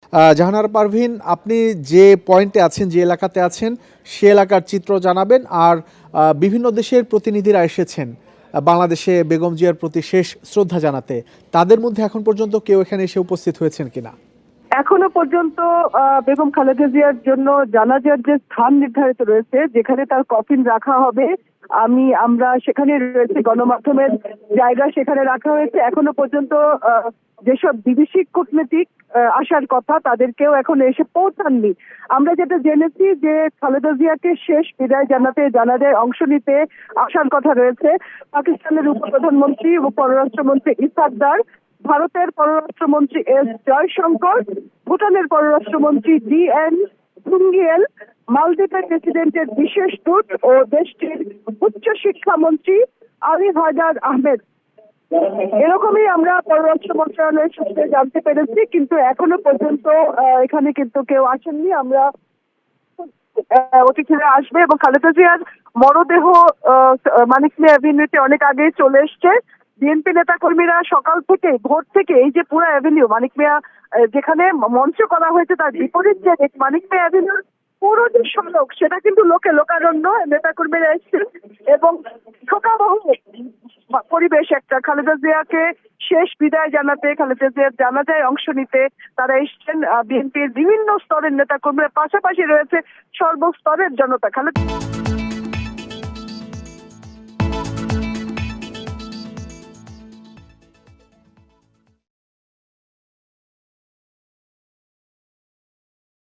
জাহানারা পারভীন, আপনি যে পয়েন্টে আছেন, যে এলাকাতে আছেন, সে এলাকার চিত্র জানাবেন। আর বিভিন্ন দেশের প্রতিনিধিরা এসেছেন বাংলাদেশে বেগম জিয়ার প্রতি শেষ শ্রদ্ধা জানাতে। তাদের মধ্যে এখন পর্যন্ত কেউ এখানে এসে উপস্থিত হয়েছেন কিনা? এখনো পর্যন্ত বেগম খালেদা জিয়ার জন্য জানাজার যে স্থান নির্ধারিত রয়েছে, যেখানে তার কফিন রাখা হবে, আমরা সেখানে রয়েছে, গণমাধ্যমের জায়গা সেখানে রাখা হয়েছে। এখনো পর্যন্ত যেসব বিদেশি কূটনীতিক আসার কথা, তাদেরকেও এখন এসে পৌঁছাননি। আমরা যেটা জেনেছি যে খালেদা জিয়াকে শেষ বিদায় জানাতে, জানাজায় অংশ নিতে আসার কথা রয়েছে পাকিস্তানের উপপ্রধানমন্ত্রী ও পররাষ্ট্রমন্ত্রী ইসাকদার, ভারতের পররাষ্ট্রমন্ত্রী এস জয়শঙ্কর, ভুটানের পররাষ্ট্রমন্ত্রী DN সুঙ্গিয়েল, মালদ্বীপের প্রেসিডেন্টের বিশেষ দূত ও দেশটির উচ্চ শিক্ষামন্ত্রী আলী হায়দার আহমেদ। এরকমই আমরা পররাষ্ট্র মন্ত্রণালয়ের সূত্রে জানতে পেরেছি, কিন্তু এখনো পর্যন্ত এখানে কিন্তু কেউ আসেননি। আমরা অতিথিরা আসবে এবং খালেদা জিয়ার মরদেহ মানিক মিয়া অ্যাভিনিউতে অনেক আগেই চলে এসছে। বিএনপি নেতা কর্মীরা সকাল থেকে, ভোর থেকে, এই যে পুরো অ্যাভিনিউ মানিক মিয়া যেখানে মঞ্চ করা হয়েছে, তার বিপরীত যে মানিক মিয়া অ্যাভিনিউর পুরো যে সড়ক, সেটা কিন্তু লোকারণ্য। নেতা কর্মীরা এসছেন এবং শোকাবহ পরিবেশ একটা। খালেদা জিয়াকে শেষ বিদায় জানাতে, খালেদা জিয়ার জানাজায় অংশ নিতে তারা এসছেন। বিএনপির বিভিন্ন স্তরের নেতা কর্মীর পাশাপাশি রয়েছে সর্বস্তরের জনতা। খালেদা